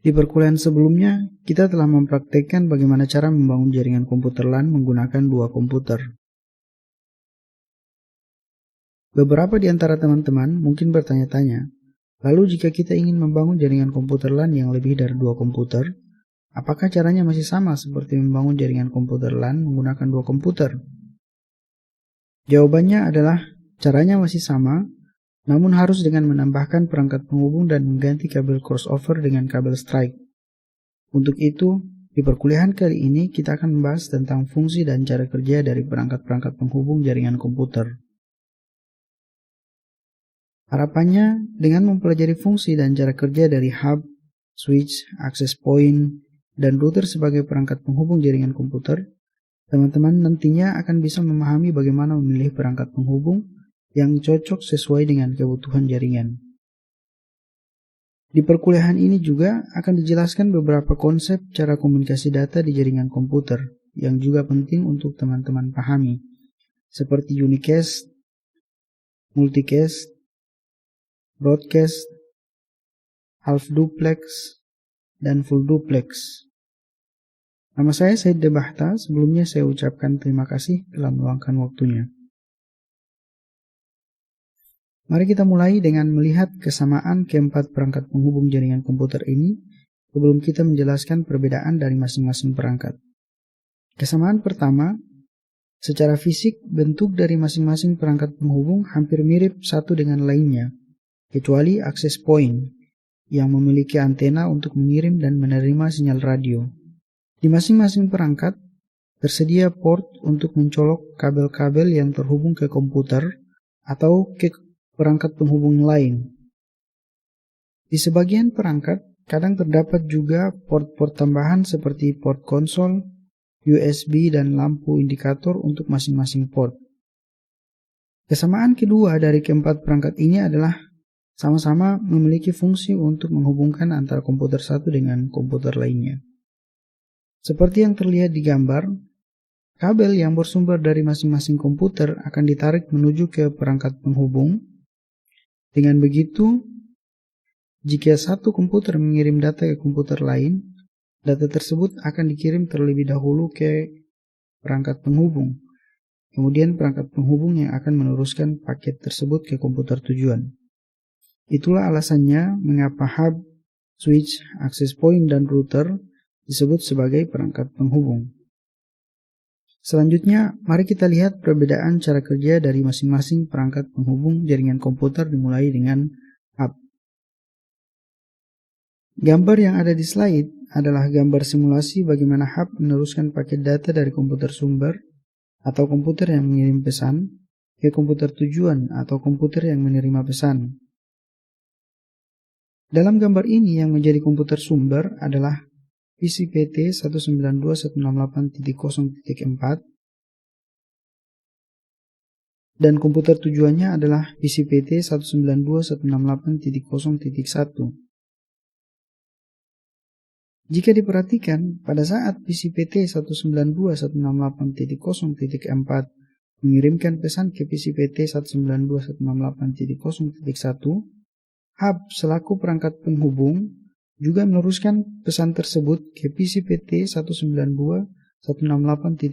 Di perkuliahan sebelumnya, kita telah mempraktekkan bagaimana cara membangun jaringan komputer LAN menggunakan dua komputer. Beberapa di antara teman-teman mungkin bertanya-tanya, lalu jika kita ingin membangun jaringan komputer LAN yang lebih dari dua komputer, apakah caranya masih sama seperti membangun jaringan komputer LAN menggunakan dua komputer? Jawabannya adalah caranya masih sama, namun harus dengan menambahkan perangkat penghubung dan mengganti kabel crossover dengan kabel strike. Untuk itu, di perkuliahan kali ini kita akan membahas tentang fungsi dan cara kerja dari perangkat-perangkat penghubung jaringan komputer. Harapannya, dengan mempelajari fungsi dan cara kerja dari hub, switch, access point, dan router sebagai perangkat penghubung jaringan komputer, teman-teman nantinya akan bisa memahami bagaimana memilih perangkat penghubung yang cocok sesuai dengan kebutuhan jaringan. Di perkuliahan ini juga akan dijelaskan beberapa konsep cara komunikasi data di jaringan komputer yang juga penting untuk teman-teman pahami, seperti unicast, multicast, broadcast, half duplex, dan full duplex. Nama saya Said Debahta. Sebelumnya saya ucapkan terima kasih telah meluangkan waktunya. Mari kita mulai dengan melihat kesamaan keempat perangkat penghubung jaringan komputer ini sebelum kita menjelaskan perbedaan dari masing-masing perangkat. Kesamaan pertama, secara fisik bentuk dari masing-masing perangkat penghubung hampir mirip satu dengan lainnya, kecuali access point yang memiliki antena untuk mengirim dan menerima sinyal radio. Di masing-masing perangkat tersedia port untuk mencolok kabel-kabel yang terhubung ke komputer atau ke perangkat penghubung lain. Di sebagian perangkat, kadang terdapat juga port-port tambahan seperti port konsol, USB, dan lampu indikator untuk masing-masing port. Kesamaan kedua dari keempat perangkat ini adalah sama-sama memiliki fungsi untuk menghubungkan antara komputer satu dengan komputer lainnya. Seperti yang terlihat di gambar, kabel yang bersumber dari masing-masing komputer akan ditarik menuju ke perangkat penghubung. Dengan begitu, jika satu komputer mengirim data ke komputer lain, data tersebut akan dikirim terlebih dahulu ke perangkat penghubung. Kemudian perangkat penghubung yang akan meneruskan paket tersebut ke komputer tujuan. Itulah alasannya mengapa hub, switch, access point, dan router disebut sebagai perangkat penghubung. Selanjutnya, mari kita lihat perbedaan cara kerja dari masing-masing perangkat penghubung jaringan komputer dimulai dengan hub. Gambar yang ada di slide adalah gambar simulasi bagaimana hub meneruskan paket data dari komputer sumber atau komputer yang mengirim pesan ke komputer tujuan atau komputer yang menerima pesan. Dalam gambar ini yang menjadi komputer sumber adalah PCPT 192.168.0.4 dan komputer tujuannya adalah PCPT 192.168.0.1. Jika diperhatikan, pada saat PCPT 192.168.0.4 mengirimkan pesan ke PCPT 192.168.0.1, hub selaku perangkat penghubung juga meneruskan pesan tersebut ke PCPT 192.168.0.2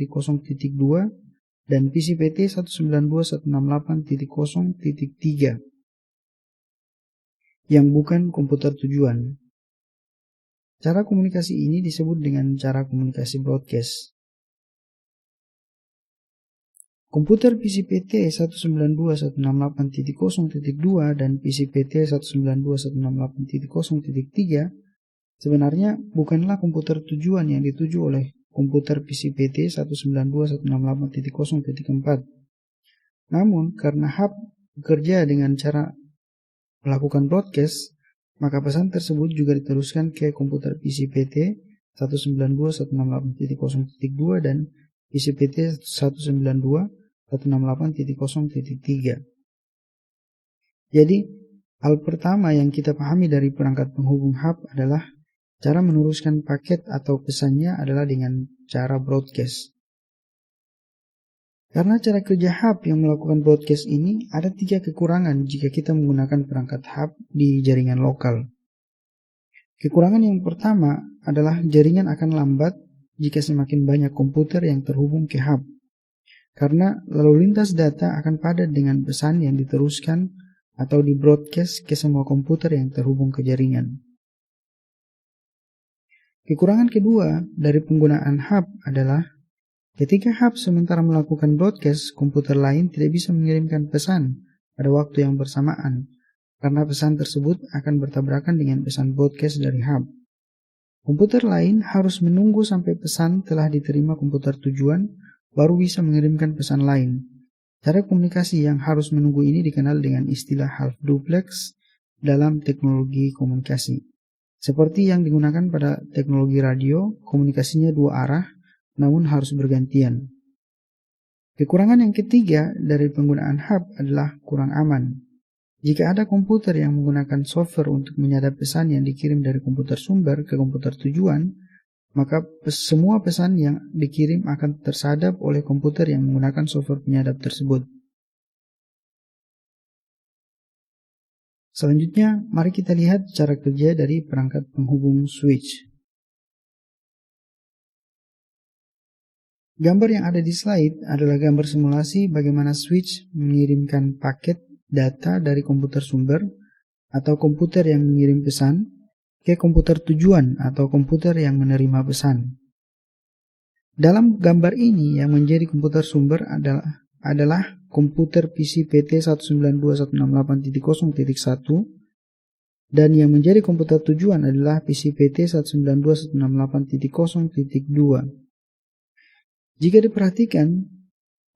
dan PCPT 192.168.0.3 yang bukan komputer tujuan. Cara komunikasi ini disebut dengan cara komunikasi broadcast. Komputer PCPT 192.168.0.2 dan PCPT 192.168.0.3 sebenarnya bukanlah komputer tujuan yang dituju oleh komputer PCPT 192.168.0.4. Namun, karena hub bekerja dengan cara melakukan broadcast, maka pesan tersebut juga diteruskan ke komputer PCPT 192.168.0.2 dan PCPT 192.168.0.3. Jadi, hal pertama yang kita pahami dari perangkat penghubung hub adalah cara meneruskan paket atau pesannya adalah dengan cara broadcast. Karena cara kerja hub yang melakukan broadcast ini ada 3 kekurangan jika kita menggunakan perangkat hub di jaringan lokal. Kekurangan yang pertama adalah jaringan akan lambat jika semakin banyak komputer yang terhubung ke hub, karena lalu lintas data akan padat dengan pesan yang diteruskan atau di broadcast ke semua komputer yang terhubung ke jaringan. Kekurangan kedua dari penggunaan hub adalah ketika hub sementara melakukan broadcast, komputer lain tidak bisa mengirimkan pesan pada waktu yang bersamaan, karena pesan tersebut akan bertabrakan dengan pesan broadcast dari hub. Komputer lain harus menunggu sampai pesan telah diterima komputer tujuan, baru bisa mengirimkan pesan lain. Cara komunikasi yang harus menunggu ini dikenal dengan istilah half duplex dalam teknologi komunikasi. Seperti yang digunakan pada teknologi radio, komunikasinya dua arah, namun harus bergantian. Kekurangan yang ketiga dari penggunaan hub adalah kurang aman. Jika ada komputer yang menggunakan software untuk menyadap pesan yang dikirim dari komputer sumber ke komputer tujuan, maka semua pesan yang dikirim akan tersadap oleh komputer yang menggunakan software penyadap tersebut. Selanjutnya, mari kita lihat cara kerja dari perangkat penghubung switch. Gambar yang ada di slide adalah gambar simulasi bagaimana switch mengirimkan paket data dari komputer sumber atau komputer yang mengirim pesan ke komputer tujuan atau komputer yang menerima pesan. Dalam gambar ini yang menjadi komputer sumber adalah komputer PC PT 192.168.0.1 dan yang menjadi komputer tujuan adalah PC PT 192.168.0.2. Jika diperhatikan,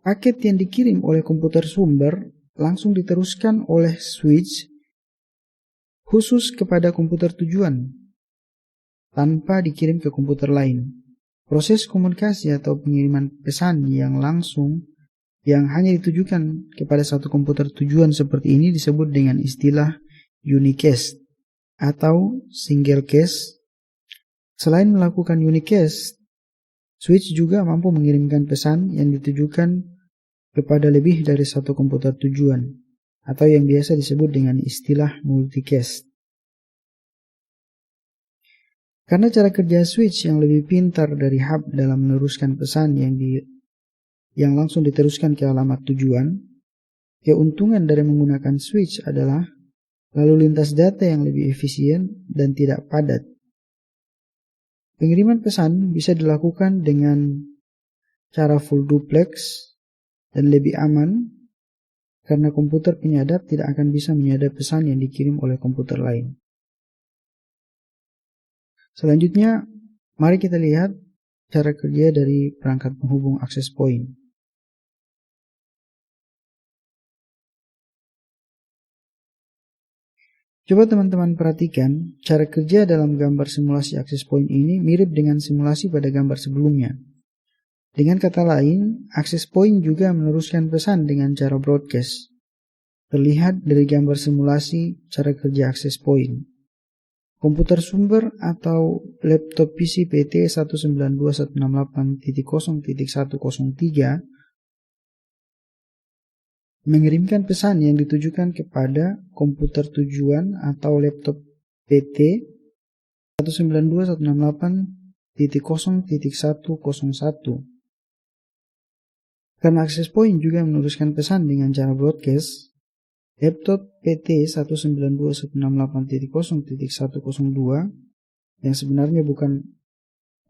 paket yang dikirim oleh komputer sumber langsung diteruskan oleh switch khusus kepada komputer tujuan tanpa dikirim ke komputer lain. Proses komunikasi atau pengiriman pesan yang langsung yang hanya ditujukan kepada satu komputer tujuan seperti ini disebut dengan istilah unicast atau single cast. Selain melakukan unicast, switch juga mampu mengirimkan pesan yang ditujukan kepada lebih dari satu komputer tujuan, atau yang biasa disebut dengan istilah multicast. Karena cara kerja switch yang lebih pintar dari hub dalam meneruskan pesan yang langsung diteruskan ke alamat tujuan, keuntungan dari menggunakan switch adalah lalu lintas data yang lebih efisien dan tidak padat. Pengiriman pesan bisa dilakukan dengan cara full duplex dan lebih aman karena komputer penyadap tidak akan bisa menyadap pesan yang dikirim oleh komputer lain. Selanjutnya, mari kita lihat cara kerja dari perangkat penghubung access point. Coba teman-teman perhatikan, cara kerja dalam gambar simulasi access point ini mirip dengan simulasi pada gambar sebelumnya. Dengan kata lain, access point juga meneruskan pesan dengan cara broadcast. Terlihat dari gambar simulasi cara kerja access point. Komputer sumber atau laptop PC PT 192.168.0.103 mengirimkan pesan yang ditujukan kepada komputer tujuan atau laptop PT 192.168.0.101. Karena access point juga meneruskan pesan dengan cara broadcast, laptop PT 192.168.0.102 yang sebenarnya bukan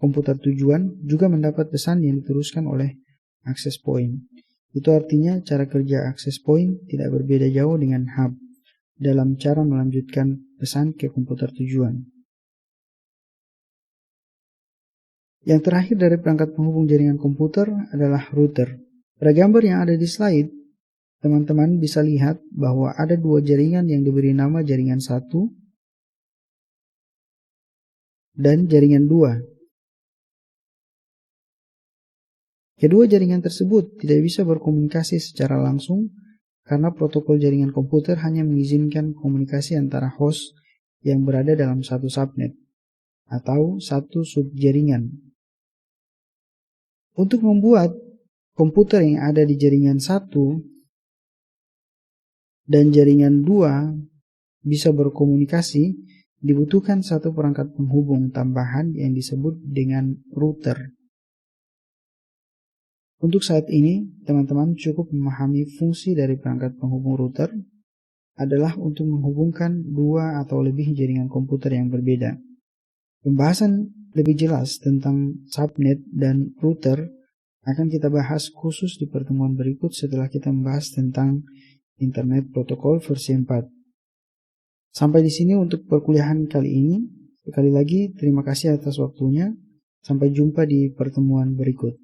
komputer tujuan juga mendapat pesan yang diteruskan oleh access point. Itu artinya cara kerja access point tidak berbeda jauh dengan hub dalam cara melanjutkan pesan ke komputer tujuan. Yang terakhir dari perangkat penghubung jaringan komputer adalah router. Pada gambar yang ada di slide, teman-teman bisa lihat bahwa ada dua jaringan yang diberi nama jaringan 1 dan jaringan 2. Kedua jaringan tersebut tidak bisa berkomunikasi secara langsung karena protokol jaringan komputer hanya mengizinkan komunikasi antara host yang berada dalam satu subnet atau satu subjaringan. Untuk membuat komputer yang ada di jaringan 1 dan jaringan 2 bisa berkomunikasi, dibutuhkan satu perangkat penghubung tambahan yang disebut dengan router. Untuk saat ini, teman-teman cukup memahami fungsi dari perangkat penghubung router adalah untuk menghubungkan dua atau lebih jaringan komputer yang berbeda. Pembahasan lebih jelas tentang subnet dan router akan kita bahas khusus di pertemuan berikut setelah kita membahas tentang Internet Protocol versi 4. Sampai di sini untuk perkuliahan kali ini. Sekali lagi terima kasih atas waktunya. Sampai jumpa di pertemuan berikut.